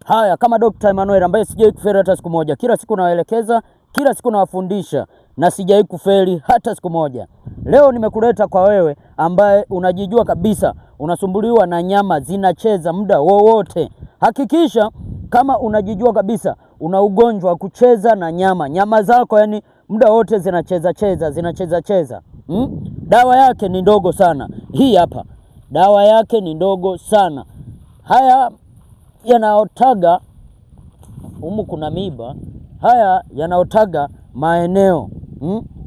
Haya, kama Dr. Emmanuel ambaye sijawahi kufeli hata siku moja. Kila siku nawaelekeza, kila siku nawafundisha na sijawahi kufeli hata siku moja. Leo nimekuleta kwa wewe ambaye unajijua kabisa unasumbuliwa na nyama zinacheza muda wowote. Hakikisha kama unajijua kabisa una ugonjwa wa kucheza na nyama zako, yani muda wote zinacheza cheza. Dawa yake ni ndogo sana. Hii hapa. Dawa yake ni ndogo sana. Haya yanaotaga humu, kuna miba. Haya yanaotaga maeneo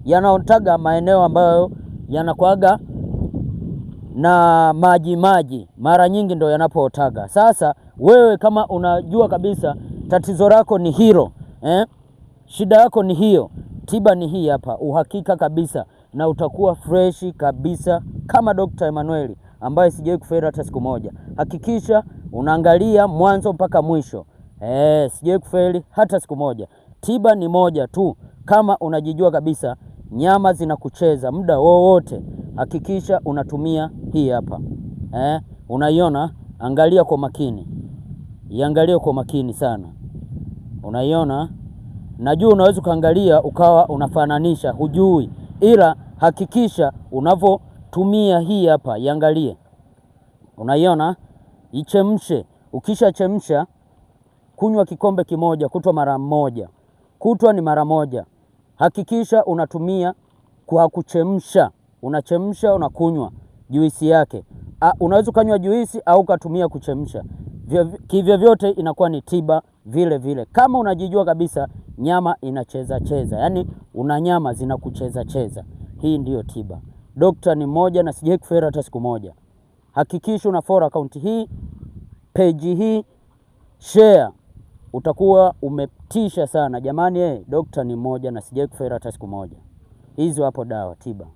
yanaotaga maeneo ambayo yanakuaga na maji mara nyingi ndo yanapootaga. Sasa wewe kama unajua kabisa tatizo lako ni hilo, shida yako ni hiyo, tiba ni hii hapa, uhakika kabisa, na utakuwa freshi kabisa kama Dr. Emmanuel ambaye sijawahi kufeli hata siku moja. Hakikisha unaangalia mwanzo mpaka mwisho. Sijawahi kufeli hata siku moja. Tiba ni moja tu. Kama unajijua kabisa nyama zinakucheza muda wowote, hakikisha unatumia hii hapa. Unaiona? Angalia kwa makini. Iangalie kwa makini sana. Unaiona? Najua unaweza kuangalia ukawa unafananisha, hujui. Ila hakikisha unavotumia hii hapa, iangalie. Unaiona? Ichemshe. Ukisha chemsha, kunywa kikombe kimoja kutwa mara moja. Kutwa ni mara moja. Hakikisha unatumia kwa kuchemsha. Unachemsha, unakunywa juisi yake. Unaweza kunywa juisi au kutumia kuchemsha. Kivyo vyote inakuwa ni tiba vile vile. Kama unajijua kabisa nyama inacheza, yani una nyama zinakucheza. Hii ndiyo tiba. Dokta ni moja na sijawahi kufeli hata siku moja. Hakikisha una follow account hii, page hii, share. Utakuwa umetisha sana. Jamani, Dokta ni moja na sijawahi kufeli hata siku moja. Hizo hapo dawa tiba.